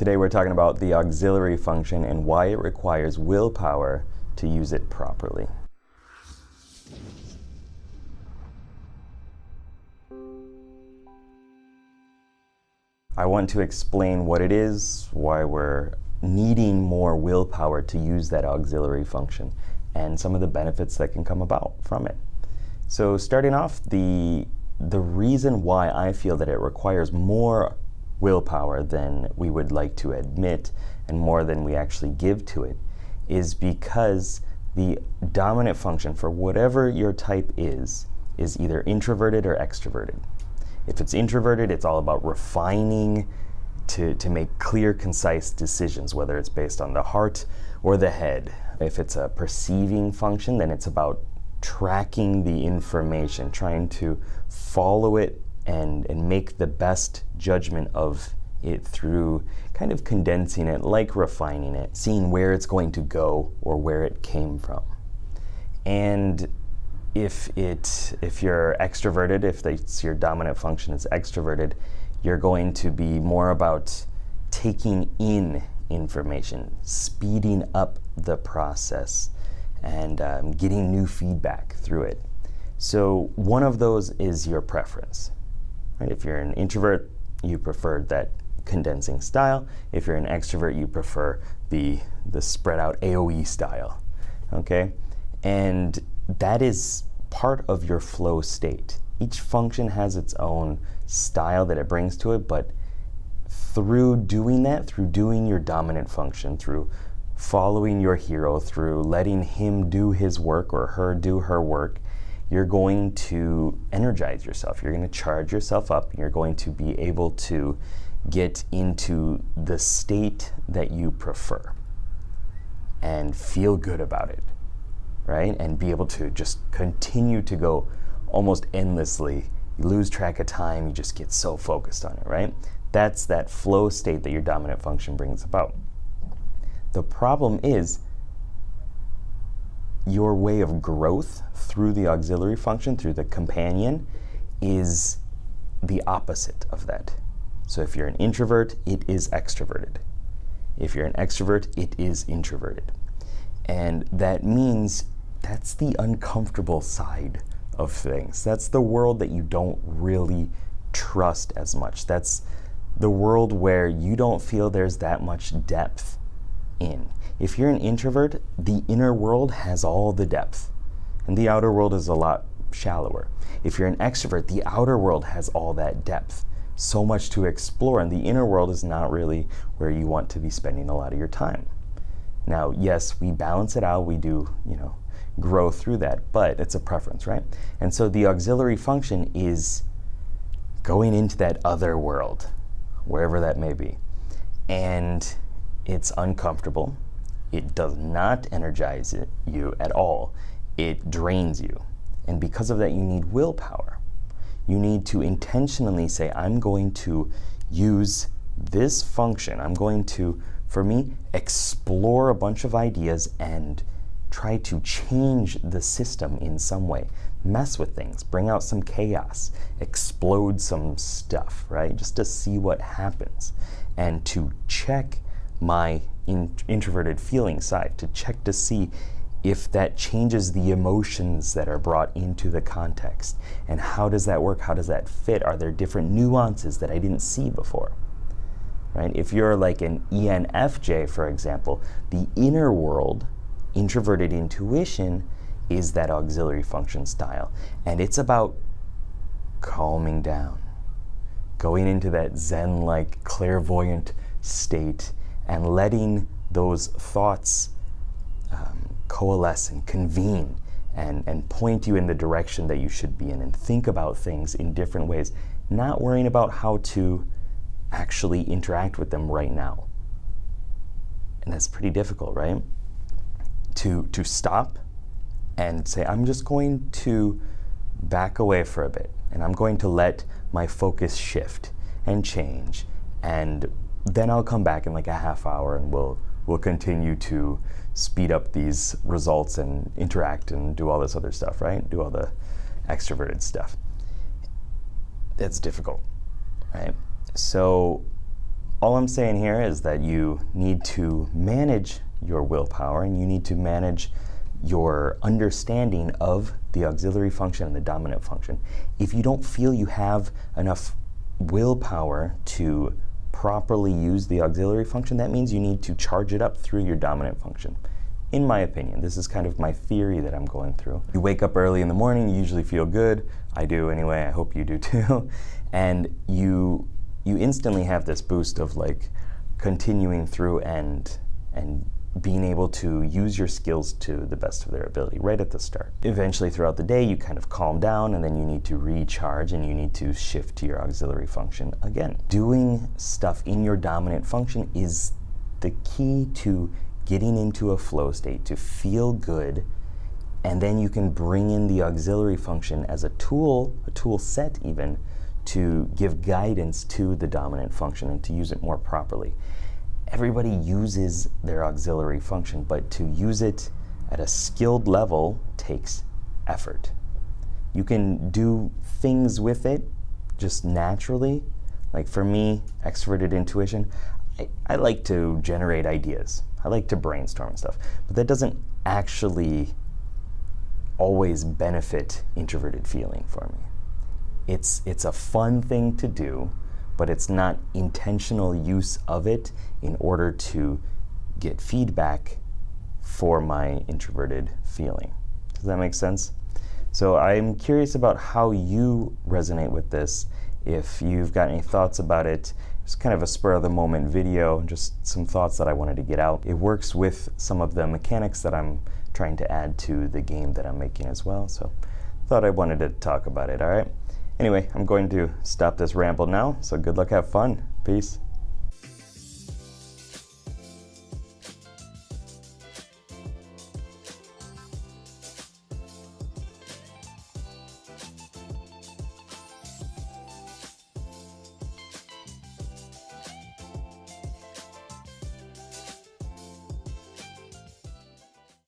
Today we're talking about the auxiliary function and why it requires willpower to use it properly. I want to explain what it is, why we're needing more willpower to use that auxiliary function, and some of the benefits that can come about from it. So starting off, the reason why I feel that it requires more willpower than we would like to admit and more than we actually give to it is because the dominant function for whatever your type is either introverted or extroverted. If it's introverted, it's all about refining to make clear, concise decisions, whether it's based on the heart or the head. If it's a perceiving function, then it's about tracking the information, trying to follow it and make the best judgment of it through kind of condensing it, like refining it, seeing where it's going to go or where it came from. And if you're extroverted, if your dominant function is extroverted, you're going to be more about taking in information, speeding up the process, and getting new feedback through it. So one of those is your preference. Right? If you're an introvert, you prefer that condensing style. If you're an extrovert, you prefer the spread out AOE style. Okay? And that is part of your flow state. Each function has its own style that it brings to it, but through doing that, through doing your dominant function, through following your hero, through letting him do his work or her do her work, you're going to energize yourself. You're going to charge yourself up. You're going to be able to get into the state that you prefer and feel good about it, right? And be able to just continue to go almost endlessly. You lose track of time. You just get so focused on it, right? That's that flow state that your dominant function brings about. The problem is your way of growth through the auxiliary function, through the companion, is the opposite of that. So if you're an introvert, it is extroverted. If you're an extrovert, it is introverted. And that means that's the uncomfortable side of things. That's the world that you don't really trust as much. That's the world where you don't feel there's that much depth in. If you're an introvert, the inner world has all the depth, and the outer world is a lot shallower. If you're an extrovert, the outer world has all that depth, so much to explore, and the inner world is not really where you want to be spending a lot of your time. Now, yes, we balance it out, we do, grow through that, but it's a preference, right? And so the auxiliary function is going into that other world, wherever that may be. And it's uncomfortable. It does not energize you at all. It drains you. And because of that, you need willpower. You need to intentionally say, I'm going to use this function. I'm going to, for me, explore a bunch of ideas and try to change the system in some way. Mess with things, bring out some chaos, explode some stuff, right? Just to see what happens. And to check my introverted feeling side, to check to see if that changes the emotions that are brought into the context. And how does that work? How does that fit? Are there different nuances that I didn't see before? Right? If you're like an ENFJ, for example, the inner world, introverted intuition, is that auxiliary function style. And it's about calming down, going into that Zen-like clairvoyant state and letting those thoughts coalesce and convene and point you in the direction that you should be in, and think about things in different ways, not worrying about how to actually interact with them right now. And that's pretty difficult, right? To stop and say, I'm just going to back away for a bit, and I'm going to let my focus shift and change, and then I'll come back in like a half hour and we'll continue to speed up these results and interact and do all this other stuff, right? Do all the extroverted stuff. That's difficult, right? So All I'm saying here is that you need to manage your willpower, and you need to manage your understanding of the auxiliary function and the dominant function. If you don't feel you have enough willpower to properly use the auxiliary function, that means you need to charge it up through your dominant function. In my opinion, this is kind of my theory that I'm going through. You wake up early in the morning, you usually feel good. I do anyway, I hope you do too. And you instantly have this boost of like continuing through and being able to use your skills to the best of their ability right at the start. Eventually throughout the day, you kind of calm down, and then you need to recharge and you need to shift to your auxiliary function again. Doing stuff in your dominant function is the key to getting into a flow state, to feel good, and then you can bring in the auxiliary function as a tool set even, to give guidance to the dominant function and to use it more properly. Everybody uses their auxiliary function, but to use it at a skilled level takes effort. You can do things with it just naturally. Like for me, extroverted intuition, I like to generate ideas. I like to brainstorm and stuff, but that doesn't actually always benefit introverted feeling for me. It's a fun thing to do, but it's not intentional use of it in order to get feedback for my introverted feeling. Does that make sense? So I'm curious about how you resonate with this. If you've got any thoughts about it, it's kind of a spur of the moment video, just some thoughts that I wanted to get out. It works with some of the mechanics that I'm trying to add to the game that I'm making as well, so thought I wanted to talk about it, all right? Anyway, I'm going to stop this ramble now, so good luck, have fun. Peace.